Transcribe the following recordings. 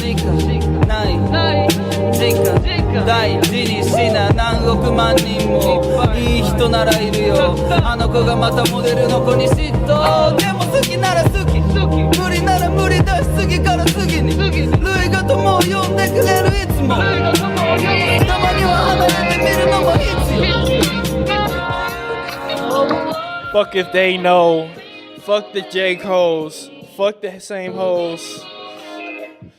しかない時間大事にしな何億万人もいい人ならいるよあの子がまたモデルの子に嫉妬でも好きなら好き無理なら無理だし次から次に類が友を呼んでくれるいつもたまには離れてみるのも必要 Fuck if they know. Fuck the Jake hoes. Fuck the same hoes.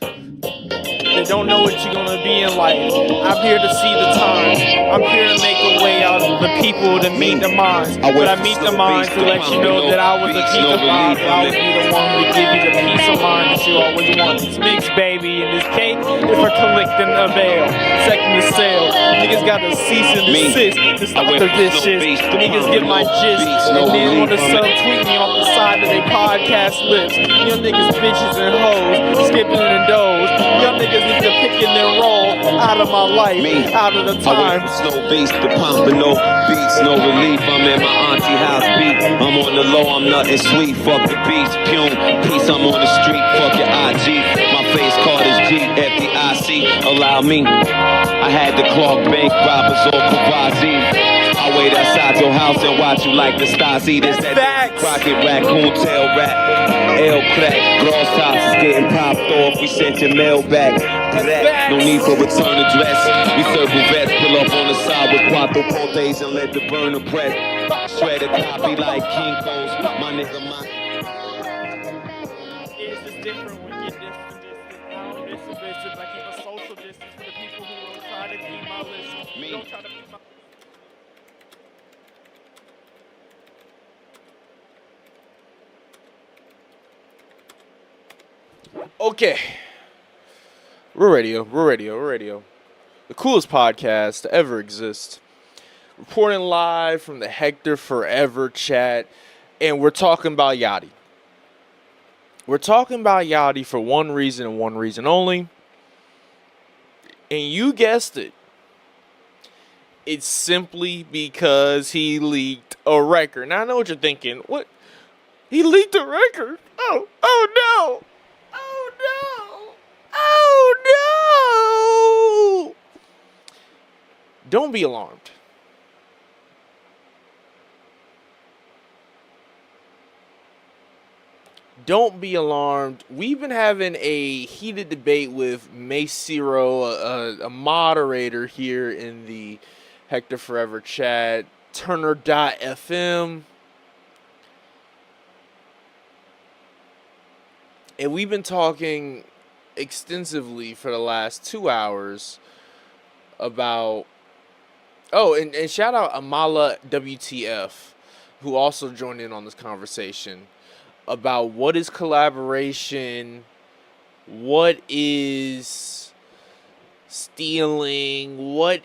They don't know what you're gonna be in life. I'm here to see the times. I'm here to make a way out of the people to meet the minds. But I meet the minds to let you know that I was a piece of mind. I would be the one to give you the peace of mind that you always want. It's mixed, baby, and this cake is for collecting a bail. Second to sale. Niggas got to cease and desist to stop the dishes. Niggas get my gist and then wanna subtweet me off the side of their podcast lips. Young niggas bitches and hoes, skipping and doze. Young niggas need to pick and then roll out of my life, out of the time. Snow beats, the pumping, no beats, no relief. I'm in my auntie house beat. I'm on the low, I'm nothing sweet. Fuck the beats, Pune, peace, I'm on the street. Fuck your IG, my face card is G, FDIC, allow me. I had the Clark Bank robbers or Kavazi. I wait outside your house and watch you like the Stasi. This that Crockett raccoon tail rat. L crack, grass tops is getting popped off. We sent your mail back. No need for return address. We circle vets, pull up on the side with Quattro Pontes and let the burner press. Shred a copy like Kinko's. My nigga, my. Is this different when you distance? I don't distance. I keep a social distance for the people who will try to keep my list. Me. Don't try to keep my. Okay. We're radio. The coolest podcast to ever exist. Reporting live from the Hector Forever chat. And we're talking about Yachty. We're talking about Yachty for one reason and one reason only. And you guessed it. It's simply because he leaked a record. Now I know what you're thinking. What? He leaked a record? Oh no! Oh no! Don't be alarmed. Don't be alarmed. We've been having a heated debate with Mace Zero, a moderator here in the Hector Forever chat, Turner.fm. And we've been talking extensively for the last 2 hours about... Oh, and shout out Amala WTF, who also joined in on this conversation, about what is collaboration, what is stealing, what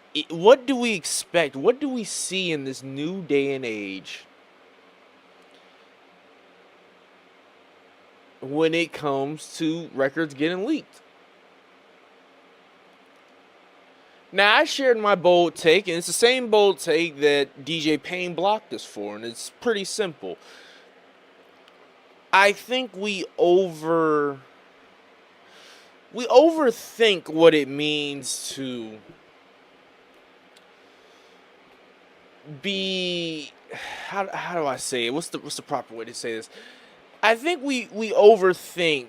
do we expect, what do we see in this new day and age when it comes to records getting leaked. Now, I shared my bold take, and it's the same bold take that DJ Payne blocked us for, and it's pretty simple. I think we overthink what it means to be, how do I say it? What's the proper way to say this? I think we overthink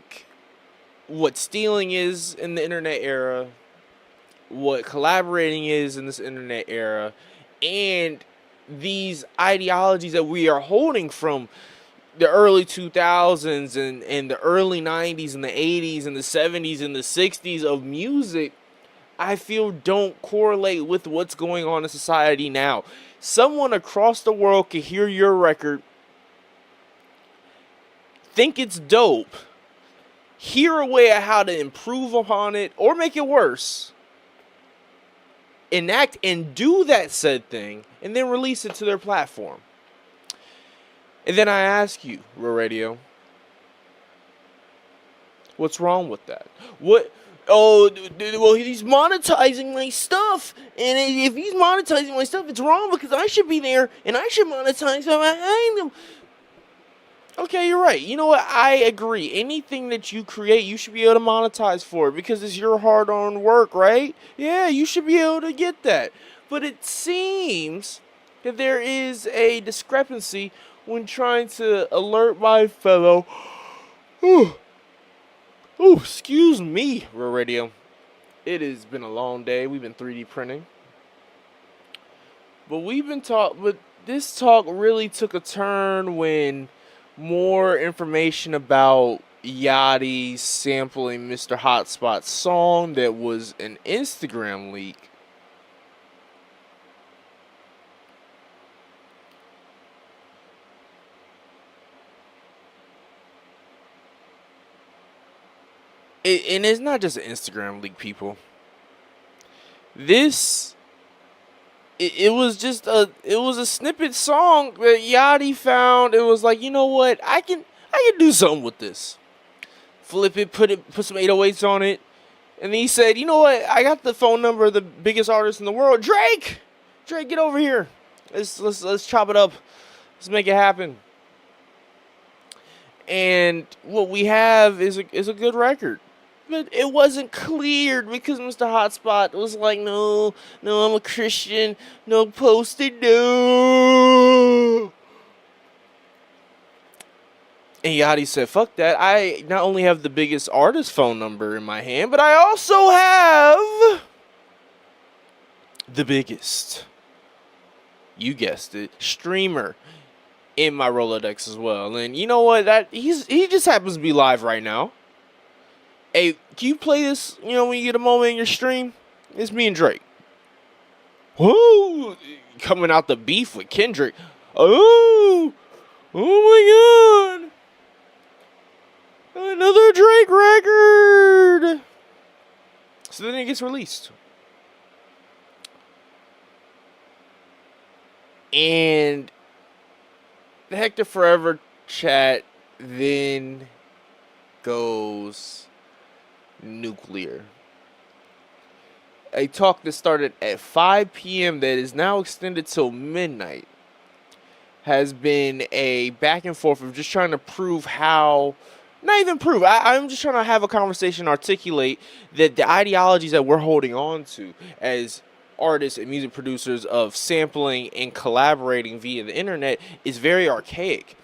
what stealing is in the internet era, what collaborating is in this internet era, and these ideologies that we are holding from the early 2000s and the early 90s and the 80s and the 70s and the 60s of music, I feel don't correlate with what's going on in society now. Someone across the world can hear your record, think it's dope, hear a way of how to improve upon it or make it worse, enact and do that said thing, and then release it to their platform. And then I ask you, Real Radio, what's wrong with that? What? Oh, well, he's monetizing my stuff. And if he's monetizing my stuff, it's wrong because I should be there and I should monetize behind him. Okay, you're right. You know what? I agree. Anything that you create, you should be able to monetize for it because it's your hard-earned work, right? Yeah, you should be able to get that. But it seems that there is a discrepancy when trying to alert my fellow. Ooh, excuse me, Real Radio. It has been a long day. We've been 3D printing. But this talk really took a turn when more information about Yachty sampling Mr. Hotspot's song that was an Instagram leak. And it's not just an Instagram leak, people. It was a snippet song that Yachty found. It was like, you know what, I can do something with this. Flip it, put some 808s on it, and he said, you know what, I got the phone number of the biggest artist in the world, Drake, get over here. Let's chop it up. Let's make it happen. And what we have is a good record. But it wasn't cleared because Mr. Hotspot was like, no, I'm a Christian, no posted, no. And Yachty said, fuck that. I not only have the biggest artist phone number in my hand, but I also have the biggest, you guessed it, streamer in my Rolodex as well. And you know what? He just happens to be live right now. Hey, can you play this, when you get a moment in your stream? It's me and Drake. Whoa! Coming out the beef with Kendrick. Oh my God. Another Drake record. So then it gets released. And the Hector Forever chat then goes nuclear. A talk that started at 5 p.m. that is now extended till midnight has been a back and forth of just trying to prove how, not even prove, I'm just trying to have a conversation, articulate that the ideologies that we're holding on to as artists and music producers of sampling and collaborating via the internet is very archaic.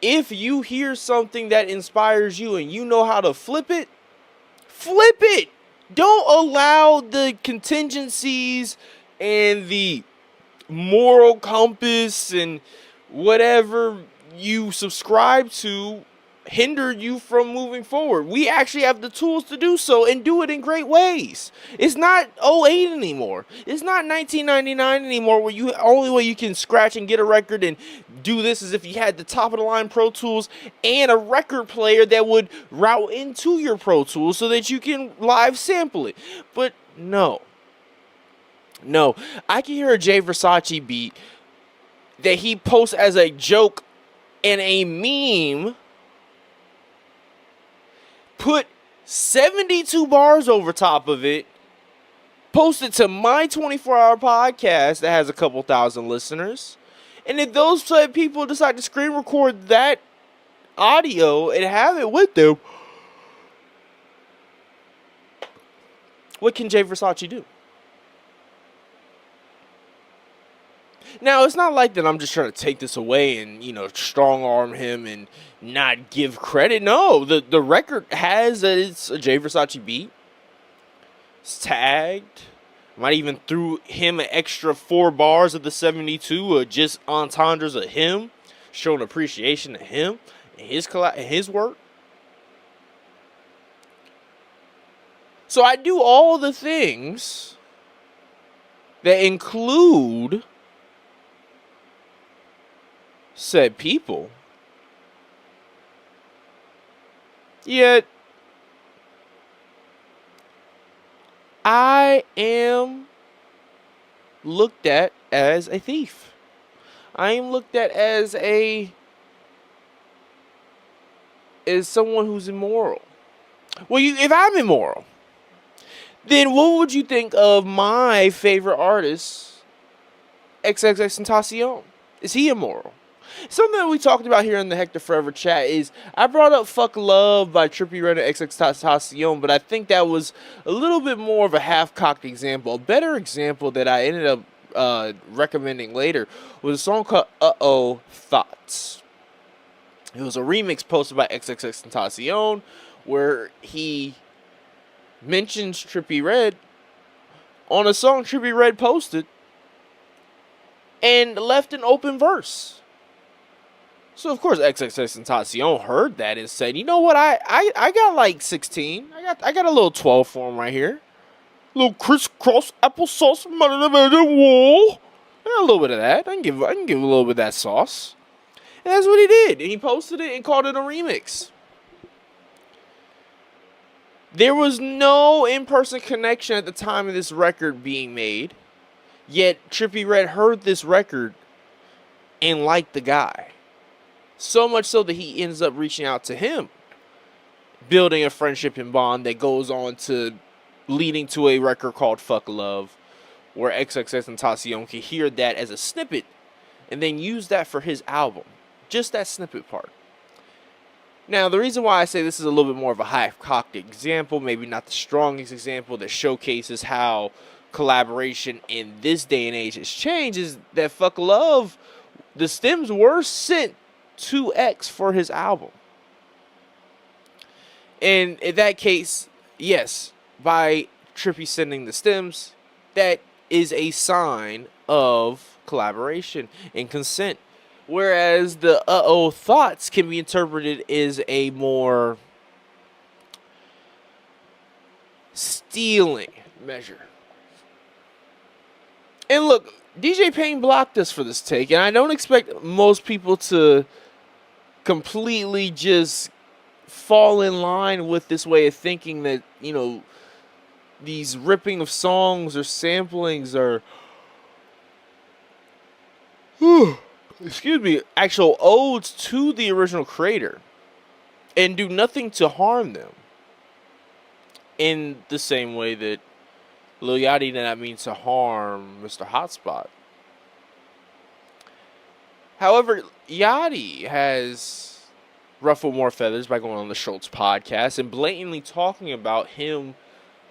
If you hear something that inspires you and you know how to flip it. Don't allow the contingencies and the moral compass and whatever you subscribe to hinder you from moving forward. We actually have the tools to do so and do it in great ways. It's not 08 anymore. It's not 1999 anymore where you only way you can scratch and get a record and do this is if you had the top of the line Pro Tools and a record player that would route into your Pro Tools so that you can live sample it. But no, I can hear a Jay Versace beat that he posts as a joke and a meme, put 72 bars over top of it, post it to my 24-hour podcast that has a couple thousand listeners. And if those people decide to screen record that audio and have it with them, what can Jay Versace do? Now, it's not like that I'm just trying to take this away and, strong arm him and not give credit. No, the record has that it's a Jay Versace beat. It's tagged. Might even threw him an extra 4 bars of the 72, just entendres of him, showing appreciation to him and his work. So I do all the things that include said people, yet I am looked at as a thief. I am looked at as someone who's immoral. Well, if I'm immoral, then what would you think of my favorite artist, XXXTentacion? Is he immoral? Something that we talked about here in the Hector Forever chat is I brought up Fuck Love by Trippie Redd and XXXTentacion, but I think that was a little bit more of a half-cocked example. A better example that I ended up recommending later was a song called Uh-Oh Thoughts. It was a remix posted by XXXTentacion where he mentions Trippie Redd on a song Trippie Redd posted and left an open verse. So, of course, XXXTentacion heard that and said, you know what, I got like 16. I got a little 12 for him right here. A little crisscross applesauce, wall. A little bit of that. I can give a little bit of that sauce. And that's what he did. And he posted it and called it a remix. There was no in-person connection at the time of this record being made. Yet, Trippie Redd heard this record and liked the guy. So much so that he ends up reaching out to him. Building a friendship and bond that goes on to leading to a record called Fuck Love. Where XXXTentacion can hear that as a snippet and then use that for his album. Just that snippet part. Now, the reason why I say this is a little bit more of a half-cocked example, maybe not the strongest example that showcases how collaboration in this day and age has changed, is that Fuck Love, the stems were sent to X for his album. And in that case, yes, by Trippie sending the stems, that is a sign of collaboration and consent. Whereas the uh-oh thoughts can be interpreted as a more stealing measure. And look, DJ Payne blocked us for this take, and I don't expect most people to completely just fall in line with this way of thinking that, you know, these ripping of songs or samplings are, actual odes to the original creator and do nothing to harm them. In the same way that Lil Yachty did not mean to harm Mr. Hotspot. However, Yachty has ruffled more feathers by going on the Schultz podcast and blatantly talking about him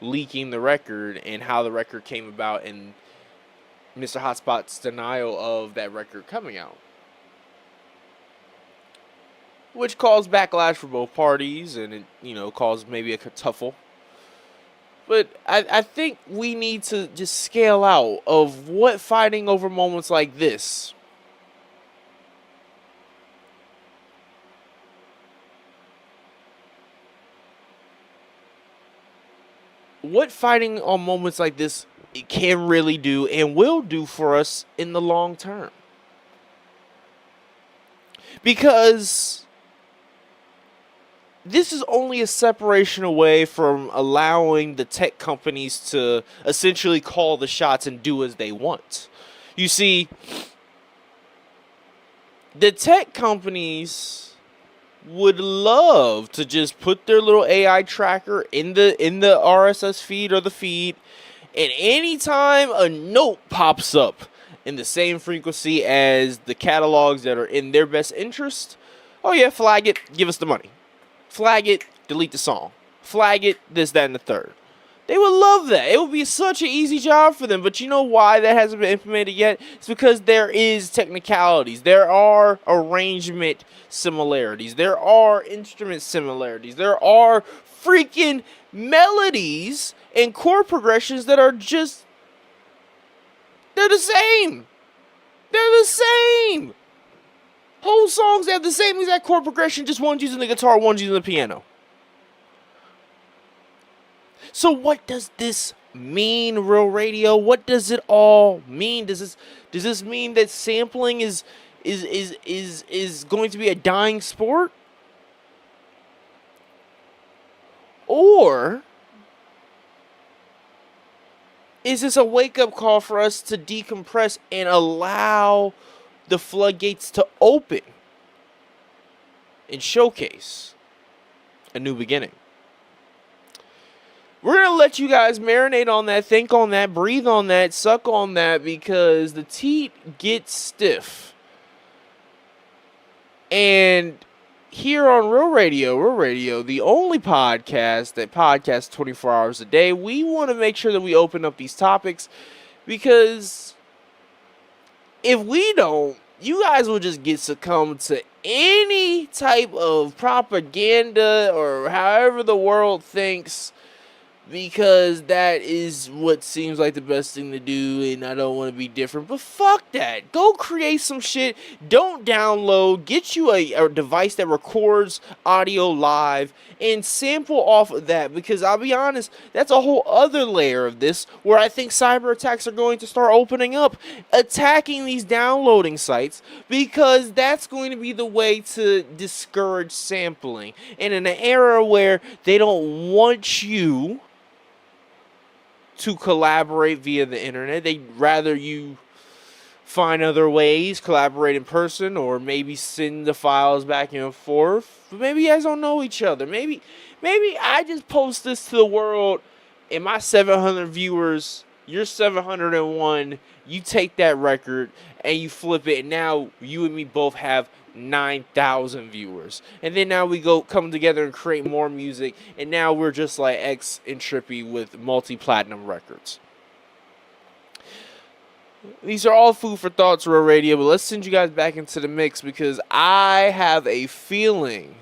leaking the record and how the record came about and Mr. Hotspot's denial of that record coming out. Which caused backlash for both parties and it, you know, caused maybe a kerfuffle. But I think we need to just scale out of what fighting over moments like this it can really do and will do for us in the long term. Because this is only a separation away from allowing the tech companies to essentially call the shots and do as they want. You see, the tech companies would love to just put their little AI tracker in the RSS feed or the feed, and anytime a note pops up in the same frequency as the catalogs that are in their best interest, oh yeah, flag it, give us the money. Flag it, delete the song. Flag it, this, that, and the third. They would love that. It would be such an easy job for them. But you know why that hasn't been implemented yet? It's because there is technicalities. There are arrangement similarities. There are instrument similarities. There are freaking melodies and chord progressions that are just... they're the same. They're the same. Whole songs have the same exact chord progression, just one's using the guitar, one's using the piano. So what does this mean, Real Radio? What does it all mean? Does this mean that sampling is going to be a dying sport? Or is this a wake-up call for us to decompress and allow the floodgates to open and showcase a new beginning? We're going to let you guys marinate on that, think on that, breathe on that, suck on that, because the teat gets stiff And here on Real Radio, the only podcast that podcasts 24 hours a day, we want to make sure that we open up these topics, because if we don't, you guys will just get succumbed to any type of propaganda or however the world thinks, because that is what seems like the best thing to do, and I don't want to be different. But fuck that. Go create some shit. Don't download. Get you a device that records audio live and sample off of that, because I'll be honest, that's a whole other layer of this where I think cyber attacks are going to start opening up, attacking these downloading sites, because that's going to be the way to discourage sampling. And in an era where they don't want you to collaborate via the internet, they'd rather you find other ways, collaborate in person, or maybe send the files back and forth. But maybe you guys don't know each other. Maybe I just post this to the world, and my 700 viewers, you're 701, you take that record and you flip it, and now you and me both have 9,000 viewers. And then now we come together and create more music, and now we're just like X and Trippy with multi-platinum records. These are all food for thoughts, Real Radio, but let's send you guys back into the mix, because I have a feeling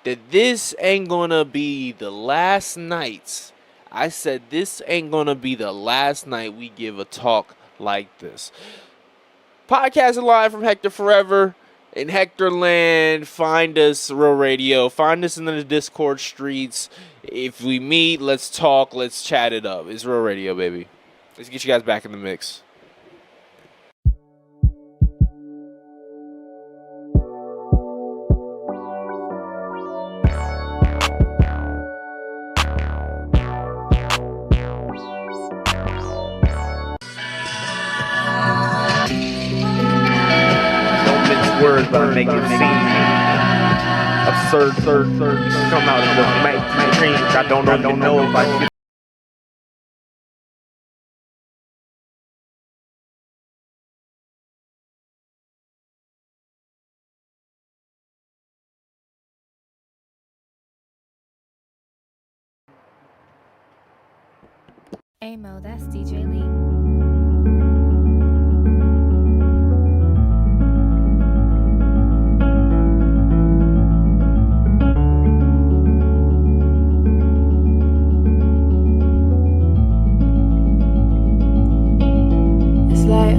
that this ain't gonna be the last night. I said this ain't gonna be the last night we give a talk like this. Podcasting live from Hector Forever in Hector Land. Find us, Real Radio. Find us in the Discord streets. If we meet, let's talk, let's chat it up. It's Real Radio, baby. Let's get you guys back in the mix. Words, but I make it seem absurd. Come out of the dreams. I don't know if I can. Amo, that's DJ Lee.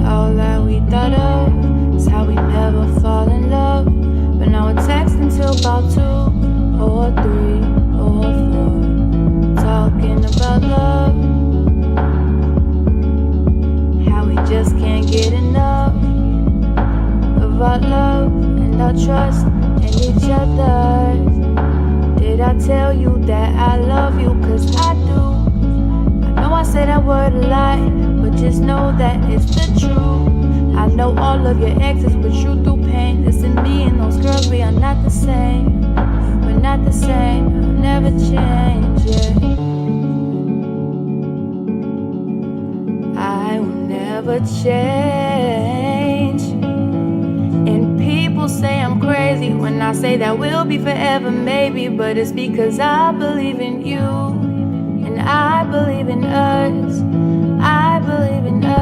All that we thought of is how we never fall in love. But now we're texting till about 2 or 3 or 4, talking about love. How we just can't get enough of our love and our trust in each other. Did I tell you that I love you? 'Cause I do. I know I say that word a lot, but just know that it's the truth. I know all of your exes put you through pain. Listen, me and those girls, we are not the same. We're not the same, I'll never change, yeah. I will never change. And people say I'm crazy when I say that we'll be forever, maybe. But it's because I believe in you, and I believe in us. I believe in us.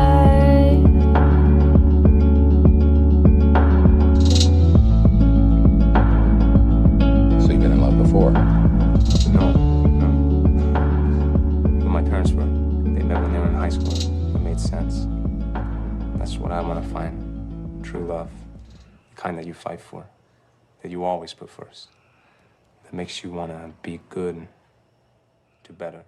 So you've been in love before? No. But my parents were. They met when they were in high school. It made sense. That's what I want to find. True love. The kind that you fight for. That you always put first. That makes you want to be good and do better.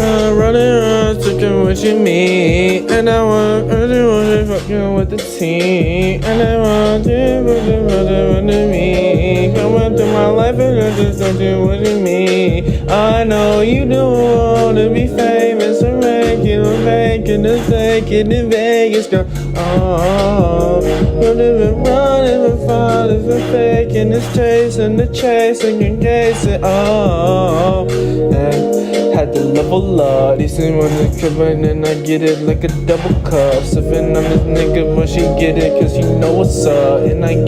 I'm running around thinking what you mean, and I want to fucking with the team, and I want to me. Coming through my life and I just don't do what you mean. I know you don't want to be famous or making a take it in Vegas, girl. Oh, but if it running for fun, if it fake taking this chasing the chasing and chasing. Oh, and had to level up. They say when it come in and I get it like a double cup. Sipping on this nigga when she get it, cause you know what's up. And I get